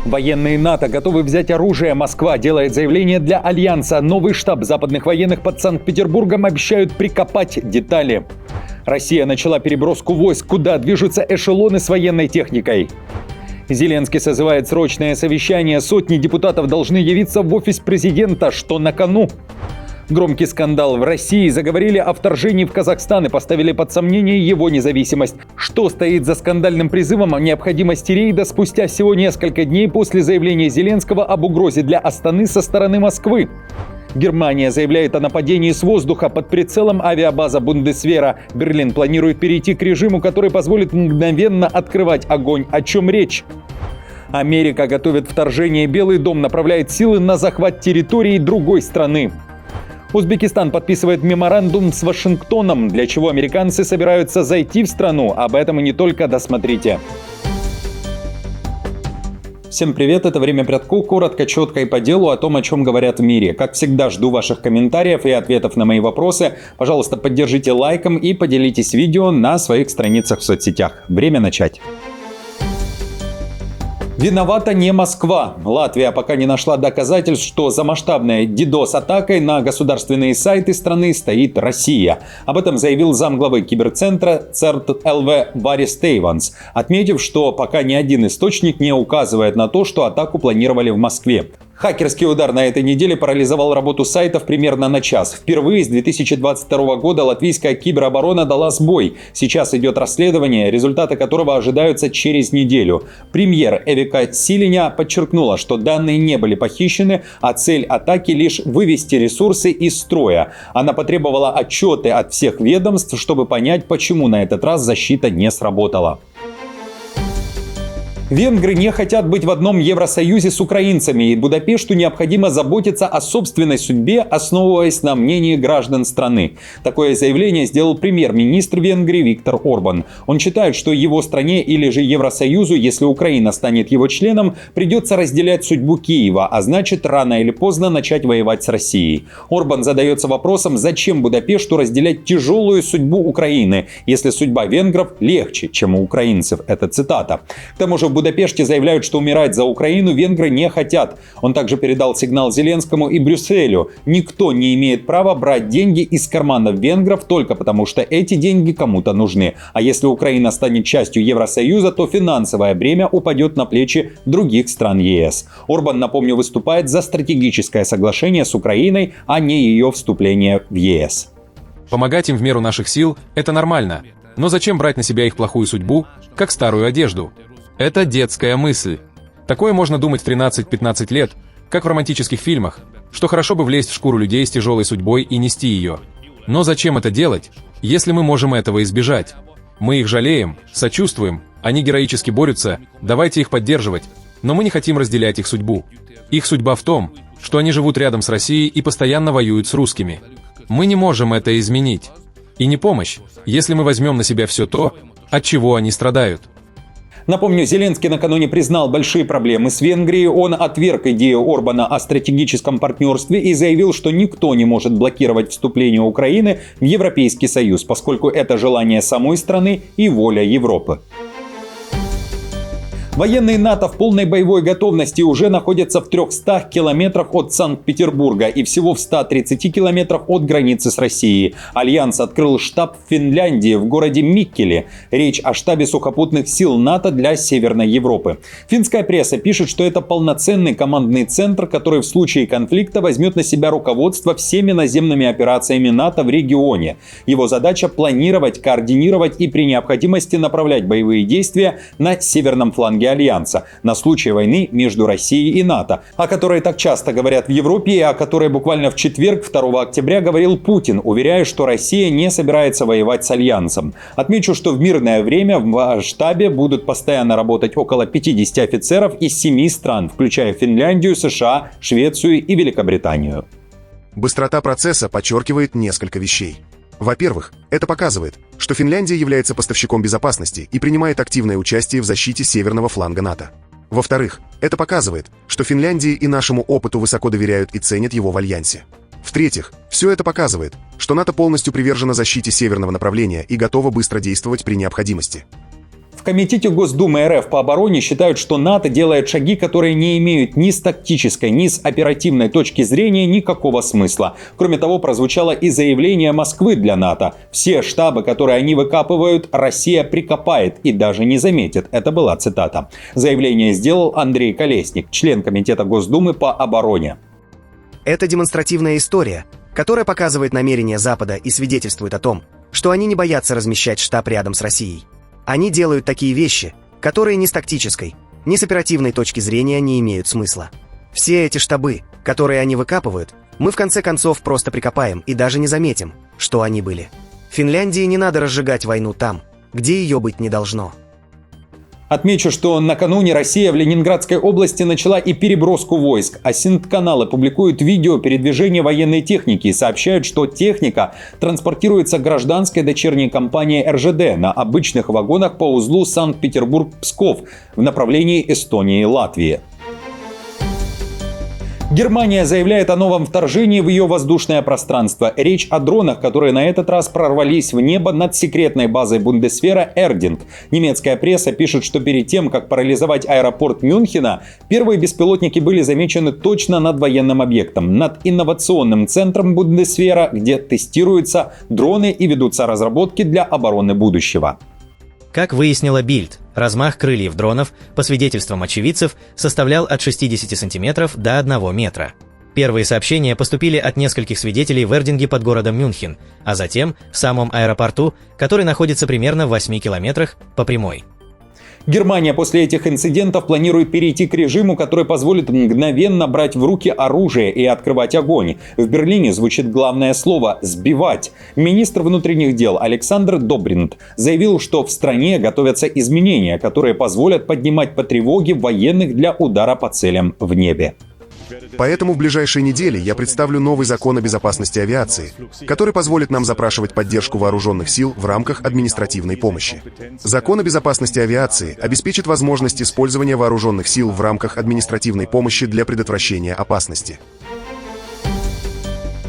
Военные НАТО готовы взять оружие. Москва делает заявление для Альянса. Новый штаб западных военных под Санкт-Петербургом обещают прикопать детали. Россия начала переброску войск. Куда движутся эшелоны с военной техникой? Зеленский созывает срочное совещание. Сотни депутатов должны явиться в офис президента. Что на кону? Громкий скандал в России. Заговорили о вторжении в Казахстан и поставили под сомнение его независимость. Что стоит за скандальным призывом о необходимости рейда спустя всего несколько дней после заявления Зеленского об угрозе для Астаны со стороны Москвы? Германия заявляет о нападении с воздуха. Под прицелом авиабаза Бундесвера. Берлин планирует перейти к режиму, который позволит мгновенно открывать огонь. О чем речь? Америка готовит вторжение. Белый дом направляет силы на захват территории другой страны. Узбекистан подписывает меморандум с Вашингтоном, для чего американцы собираются зайти в страну. Об этом и не только, досмотрите. Всем привет, это «Время Прядку», коротко, четко и по делу о том, о чем говорят в мире. Как всегда, жду ваших комментариев и ответов на мои вопросы. Пожалуйста, поддержите лайком и поделитесь видео на своих страницах в соцсетях. Время начать. Виновата не Москва. Латвия пока не нашла доказательств, что за масштабной DDoS-атакой на государственные сайты страны стоит Россия. Об этом заявил замглавы киберцентра ЦЕРТ ЛВ Варис Тейванс, отметив, что пока ни один источник не указывает на то, что атаку планировали в Москве. Хакерский удар на этой неделе парализовал работу сайтов примерно на час. Впервые с 2022 года латвийская кибероборона дала сбой. Сейчас идет расследование, результаты которого ожидаются через неделю. Премьер Эвика Силиня подчеркнула, что данные не были похищены, а цель атаки лишь вывести ресурсы из строя. Она потребовала отчеты от всех ведомств, чтобы понять, почему на этот раз защита не сработала. Венгры не хотят быть в одном Евросоюзе с украинцами, и Будапешту необходимо заботиться о собственной судьбе, основываясь на мнении граждан страны. Такое заявление сделал премьер-министр Венгрии Виктор Орбан. Он считает, что его стране или же Евросоюзу, если Украина станет его членом, придется разделять судьбу Киева, а значит рано или поздно начать воевать с Россией. Орбан задается вопросом, зачем Будапешту разделять тяжелую судьбу Украины, если судьба венгров легче, чем у украинцев. Это цитата. К тому же в Будапеште заявляют, что умирать за Украину венгры не хотят. Он также передал сигнал Зеленскому и Брюсселю. Никто не имеет права брать деньги из карманов венгров только потому, что эти деньги кому-то нужны. А если Украина станет частью Евросоюза, то финансовое бремя упадет на плечи других стран ЕС. Орбан, напомню, выступает за стратегическое соглашение с Украиной, а не ее вступление в ЕС. Помогать им в меру наших сил – это нормально. Но зачем брать на себя их плохую судьбу, как старую одежду? Это детская мысль. Такое можно думать в 13-15 лет, как в романтических фильмах, что хорошо бы влезть в шкуру людей с тяжелой судьбой и нести ее. Но зачем это делать, если мы можем этого избежать? Мы их жалеем, сочувствуем, они героически борются, давайте их поддерживать, но мы не хотим разделять их судьбу. Их судьба в том, что они живут рядом с Россией и постоянно воюют с русскими. Мы не можем это изменить. И не помощь, если мы возьмем на себя все то, от чего они страдают. Напомню, Зеленский накануне признал большие проблемы с Венгрией. Он отверг идею Орбана о стратегическом партнерстве и заявил, что никто не может блокировать вступление Украины в Европейский Союз, поскольку это желание самой страны и воля Европы. Военные НАТО в полной боевой готовности уже находятся в 300 километрах от Санкт-Петербурга и всего в 130 километрах от границы с Россией. Альянс открыл штаб в Финляндии, в городе Миккеле. Речь о штабе сухопутных сил НАТО для Северной Европы. Финская пресса пишет, что это полноценный командный центр, который в случае конфликта возьмет на себя руководство всеми наземными операциями НАТО в регионе. Его задача – планировать, координировать и при необходимости направлять боевые действия на северном фланге Альянса на случай войны между Россией и НАТО, о которой так часто говорят в Европе и о которой буквально в четверг, 2 октября, говорил Путин, уверяя, что Россия не собирается воевать с Альянсом. Отмечу, что в мирное время в штабе будут постоянно работать около 50 офицеров из 7 стран, включая Финляндию, США, Швецию и Великобританию. Быстрота процесса подчеркивает несколько вещей. Во-первых, это показывает, что Финляндия является поставщиком безопасности и принимает активное участие в защите северного фланга НАТО. Во-вторых, это показывает, что Финляндии и нашему опыту высоко доверяют и ценят его в Альянсе. В-третьих, все это показывает, что НАТО полностью привержено защите северного направления и готово быстро действовать при необходимости. В Комитете Госдумы РФ по обороне считают, что НАТО делает шаги, которые не имеют ни с тактической, ни с оперативной точки зрения никакого смысла. Кроме того, прозвучало и заявление Москвы для НАТО. Все штабы, которые они выкапывают, Россия прикопает и даже не заметит. Это была цитата. Заявление сделал Андрей Колесник, член Комитета Госдумы по обороне. Это демонстративная история, которая показывает намерения Запада и свидетельствует о том, что они не боятся размещать штаб рядом с Россией. Они делают такие вещи, которые ни с тактической, ни с оперативной точки зрения не имеют смысла. Все эти штабы, которые они выкапывают, мы в конце концов просто прикопаем и даже не заметим, что они были. Финляндии не надо разжигать войну там, где ее быть не должно. Отмечу, что накануне Россия в Ленинградской области начала и переброску войск, а синт-каналы публикуют видео передвижения военной техники и сообщают, что техника транспортируется гражданской дочерней компанией РЖД на обычных вагонах по узлу Санкт-Петербург-Псков в направлении Эстонии и Латвии. Германия заявляет о новом вторжении в ее воздушное пространство. Речь о дронах, которые на этот раз прорвались в небо над секретной базой Бундесвера Эрдинг. Немецкая пресса пишет, что перед тем, как парализовать аэропорт Мюнхена, первые беспилотники были замечены точно над военным объектом, над инновационным центром Бундесвера, где тестируются дроны и ведутся разработки для обороны будущего. Как выяснила Бильд, размах крыльев дронов, по свидетельствам очевидцев, составлял от 60 сантиметров до 1 метра. Первые сообщения поступили от нескольких свидетелей в Эрдинге под городом Мюнхен, а затем в самом аэропорту, который находится примерно в 8 километрах по прямой. Германия после этих инцидентов планирует перейти к режиму, который позволит мгновенно брать в руки оружие и открывать огонь. В Берлине звучит главное слово «сбивать». Министр внутренних дел Александр Добринт заявил, что в стране готовятся изменения, которые позволят поднимать по тревоге военных для удара по целям в небе. Поэтому в ближайшие недели я представлю новый закон о безопасности авиации, который позволит нам запрашивать поддержку вооруженных сил в рамках административной помощи. Закон о безопасности авиации обеспечит возможность использования вооруженных сил в рамках административной помощи для предотвращения опасности.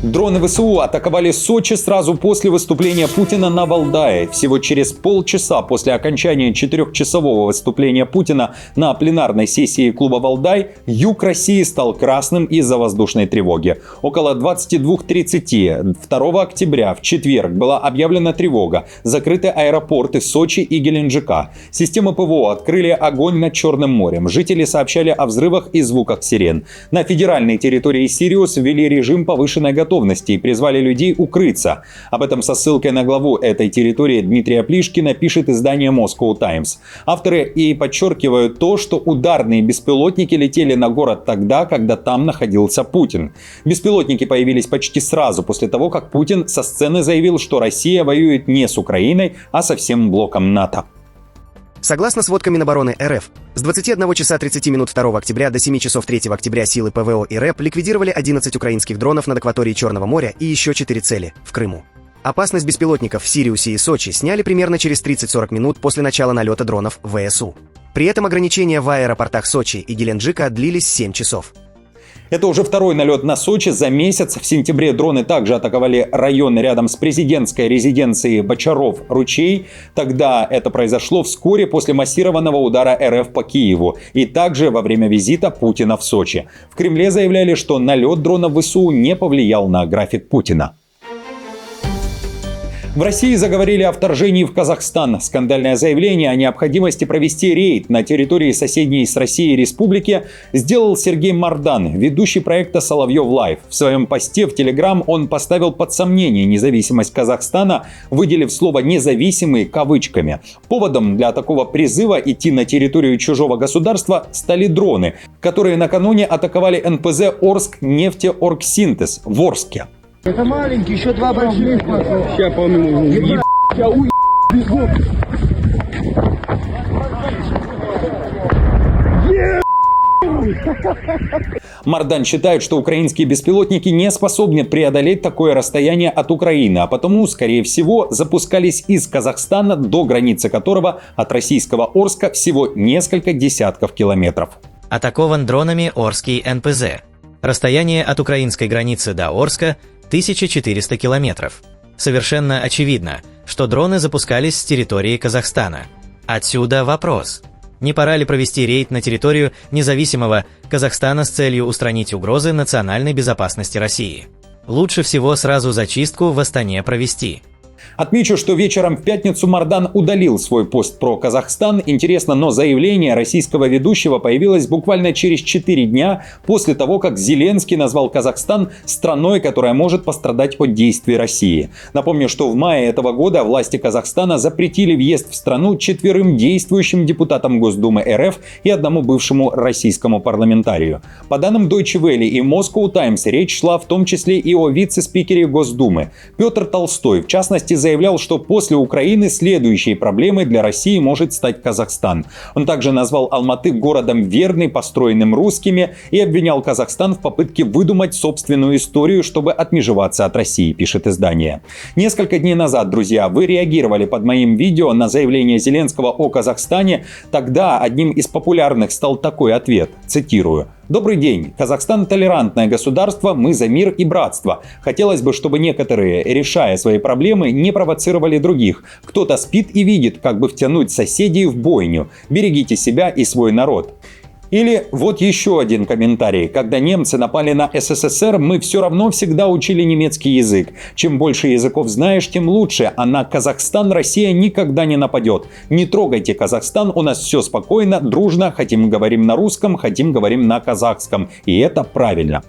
Дроны ВСУ атаковали Сочи сразу после выступления Путина на Валдае. Всего через полчаса после окончания 4-часового выступления Путина на пленарной сессии клуба «Валдай» юг России стал красным из-за воздушной тревоги. Около 22:30 2 октября в четверг была объявлена тревога. Закрыты аэропорты Сочи и Геленджика. Системы ПВО открыли огонь над Черным морем. Жители сообщали о взрывах и звуках сирен. На федеральной территории Сириус ввели режим повышенной готовности и призвали людей укрыться. Об этом со ссылкой на главу этой территории Дмитрия Плишкина пишет издание Moscow Times. Авторы и подчеркивают то, что ударные беспилотники летели на город тогда, когда там находился Путин. Беспилотники появились почти сразу после того, как Путин со сцены заявил, что Россия воюет не с Украиной, а со всем блоком НАТО. Согласно сводкам Минобороны РФ, с 21 часа 30 минут 2 октября до 7 часов 3 октября силы ПВО и РЭП ликвидировали 11 украинских дронов над акваторией Черного моря и еще 4 цели в Крыму. Опасность беспилотников в Сириусе и Сочи сняли примерно через 30-40 минут после начала налета дронов ВСУ. При этом ограничения в аэропортах Сочи и Геленджика длились 7 часов. Это уже второй налет на Сочи за месяц. В сентябре дроны также атаковали районы рядом с президентской резиденцией Бочаров-Ручей. Тогда это произошло вскоре после массированного удара РФ по Киеву. И также во время визита Путина в Сочи. В Кремле заявляли, что налет дронов ВСУ не повлиял на график Путина. В России заговорили о вторжении в Казахстан. Скандальное заявление о необходимости провести рейд на территории соседней с Россией республики сделал Сергей Мардан, ведущий проекта «Соловьев Лайв». В своем посте в Телеграм он поставил под сомнение независимость Казахстана, выделив слово «независимый» кавычками. Поводом для такого призыва идти на территорию чужого государства стали дроны, которые накануне атаковали НПЗ «Орскнефтеоргсинтез» в Орске. Это маленький, еще 2 больших. Сейчас, по-моему, Мардан считает, что украинские беспилотники не способны преодолеть такое расстояние от Украины, а потому, скорее всего, запускались из Казахстана, до границы которого от российского Орска всего несколько десятков километров. Атакован дронами Орский НПЗ. Расстояние от украинской границы до Орска 1400 километров. Совершенно очевидно, что дроны запускались с территории Казахстана. Отсюда вопрос. Не пора ли провести рейд на территорию независимого Казахстана с целью устранить угрозы национальной безопасности России? Лучше всего сразу зачистку в Астане провести. Отмечу, что вечером в пятницу Мардан удалил свой пост про Казахстан. Интересно, но заявление российского ведущего появилось буквально через 4 дня после того, как Зеленский назвал Казахстан страной, которая может пострадать от действий России. Напомню, что в мае этого года власти Казахстана запретили въезд в страну 4 действующим депутатам Госдумы РФ и 1 бывшему российскому парламентарию. По данным Deutsche Welle и Moscow Times, речь шла в том числе и о вице-спикере Госдумы. Петр Толстой, в частности, заявлял, что после Украины следующей проблемой для России может стать Казахстан. Он также назвал Алматы городом верный, построенным русскими, и обвинял Казахстан в попытке выдумать собственную историю, чтобы отмежеваться от России, пишет издание. Несколько дней назад, друзья, вы реагировали под моим видео на заявление Зеленского о Казахстане. Тогда одним из популярных стал такой ответ, цитирую: «Добрый день. Казахстан – толерантное государство, мы за мир и братство. Хотелось бы, чтобы некоторые, решая свои проблемы, не провоцировали других. Кто-то спит и видит, как бы втянуть соседей в бойню. Берегите себя и свой народ». Или вот еще один комментарий. Когда немцы напали на СССР, мы все равно всегда учили немецкий язык. Чем больше языков знаешь, тем лучше. А на Казахстан Россия никогда не нападет. Не трогайте Казахстан, у нас все спокойно, дружно. Хотим говорим на русском, хотим говорим на казахском. И это правильно.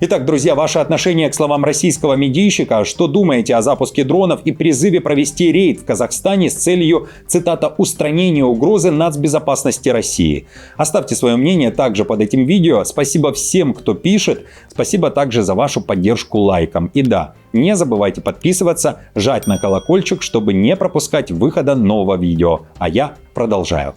Итак, друзья, ваше отношение к словам российского медийщика. Что думаете о запуске дронов и призыве провести рейд в Казахстане с целью, цитата, «устранения угрозы нацбезопасности России»? Оставьте свое мнение также под этим видео. Спасибо всем, кто пишет. Спасибо также за вашу поддержку лайком. И да, не забывайте подписываться, жать на колокольчик, чтобы не пропускать выхода нового видео. А я продолжаю.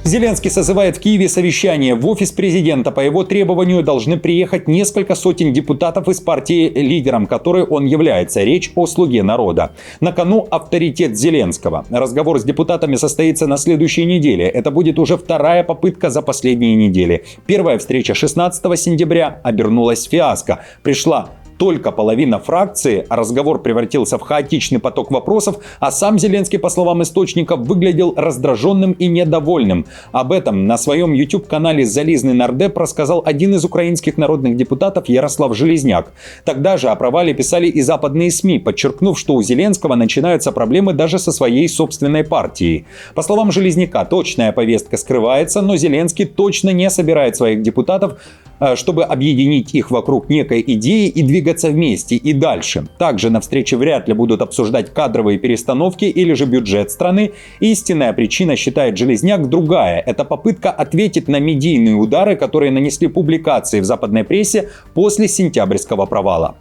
Зеленский созывает в Киеве совещание. В офис президента по его требованию должны приехать несколько сотен депутатов из партии, лидером которой он является. Речь о «Слуге народа». На кону авторитет Зеленского. Разговор с депутатами состоится на следующей неделе. Это будет уже 2-я попытка за последние недели. Первая встреча 16 сентября обернулась фиаско. Пришла только половина фракции, а разговор превратился в хаотичный поток вопросов, а сам Зеленский, по словам источников, выглядел раздраженным и недовольным. Об этом на своем YouTube-канале «Зализный нардеп» рассказал один из украинских народных депутатов Ярослав Железняк. Тогда же о провале писали и западные СМИ, подчеркнув, что у Зеленского начинаются проблемы даже со своей собственной партией. По словам Железняка, точная повестка скрывается, но Зеленский точно не собирает своих депутатов, чтобы объединить их вокруг некой идеи и двигаться вместе и дальше. Также на встрече вряд ли будут обсуждать кадровые перестановки или же бюджет страны. Истинная причина, считает Железняк, другая. Это попытка ответить на медийные удары, которые нанесли публикации в западной прессе после сентябрьского провала.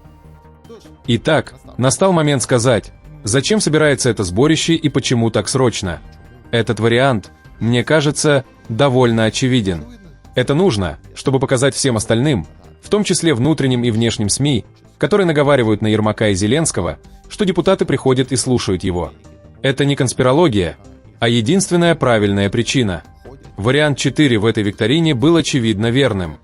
Итак, настал момент сказать, зачем собирается это сборище и почему так срочно. Этот вариант, мне кажется, довольно очевиден. Это нужно, чтобы показать всем остальным, в том числе внутренним и внешним СМИ, которые наговаривают на Ермака и Зеленского, что депутаты приходят и слушают его. Это не конспирология, а единственная правильная причина. Вариант 4 в этой викторине был очевидно верным.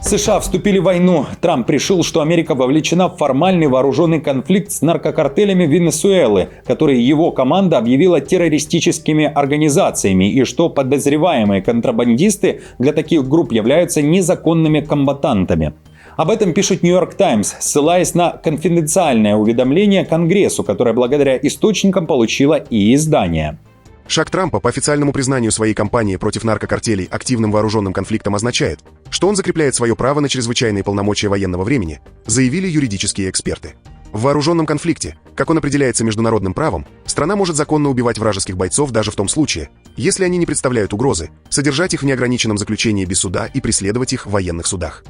США вступили в войну. Трамп решил, что Америка вовлечена в формальный вооруженный конфликт с наркокартелями Венесуэлы, которые его команда объявила террористическими организациями, и что подозреваемые контрабандисты для таких групп являются незаконными комбатантами. Об этом пишет Нью-Йорк Таймс, ссылаясь на конфиденциальное уведомление Конгрессу, которое благодаря источникам получило и издание. Шаг Трампа по официальному признанию своей кампании против наркокартелей активным вооруженным конфликтом означает, что он закрепляет свое право на чрезвычайные полномочия военного времени, заявили юридические эксперты. В вооруженном конфликте, как он определяется международным правом, страна может законно убивать вражеских бойцов даже в том случае, если они не представляют угрозы, содержать их в неограниченном заключении без суда и преследовать их в военных судах.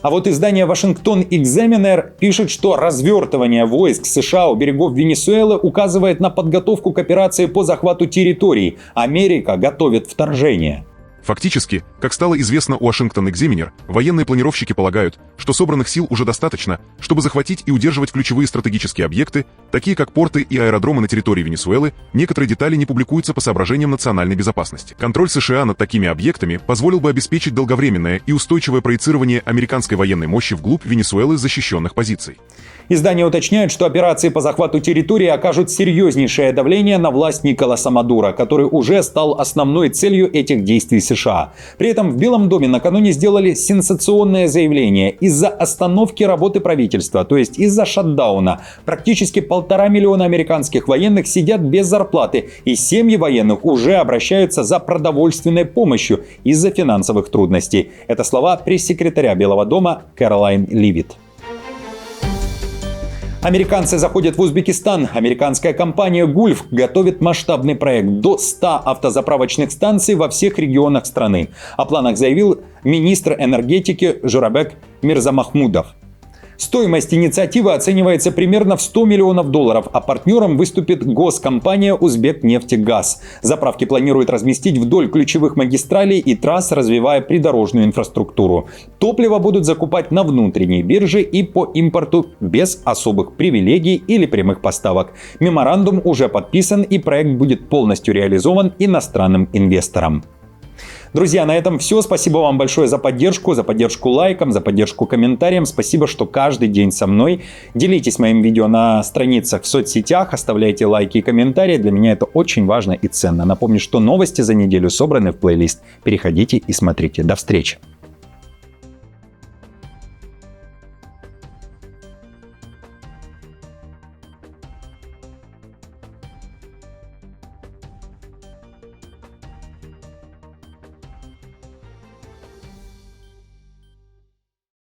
А вот издание Washington Examiner пишет, что развертывание войск США у берегов Венесуэлы указывает на подготовку к операции по захвату территорий. Америка готовит вторжение. Фактически, как стало известно Washington Examiner, военные планировщики полагают, что собранных сил уже достаточно, чтобы захватить и удерживать ключевые стратегические объекты, такие как порты и аэродромы на территории Венесуэлы. Некоторые детали не публикуются по соображениям национальной безопасности. Контроль США над такими объектами позволил бы обеспечить долговременное и устойчивое проецирование американской военной мощи вглубь Венесуэлы с защищенных позиций. Издание уточняет, что операции по захвату территории окажут серьезнейшее давление на власть Николаса Мадуро, который уже стал основной целью этих действий США. При этом в Белом доме накануне сделали сенсационное заявление. Из-за остановки работы правительства, то есть из-за шатдауна, практически 1,5 миллиона американских военных сидят без зарплаты, и семьи военных уже обращаются за продовольственной помощью из-за финансовых трудностей. Это слова пресс-секретаря Белого дома Кэролайн Ливит. Американцы заходят в Узбекистан. Американская компания «Гульф» готовит масштабный проект до 100 автозаправочных станций во всех регионах страны. О планах заявил министр энергетики Журабек Мирзамахмудов. Стоимость инициативы оценивается примерно в $100 миллионов, а партнером выступит госкомпания «Узбекнефтегаз». Заправки планируют разместить вдоль ключевых магистралей и трасс, развивая придорожную инфраструктуру. Топливо будут закупать на внутренней бирже и по импорту без особых привилегий или прямых поставок. Меморандум уже подписан, и проект будет полностью реализован иностранным инвестором. Друзья, на этом все. Спасибо вам большое за поддержку лайком, за поддержку комментарием. Спасибо, что каждый день со мной. Делитесь моим видео на страницах в соцсетях, оставляйте лайки и комментарии. Для меня это очень важно и ценно. Напомню, что новости за неделю собраны в плейлист. Переходите и смотрите. До встречи.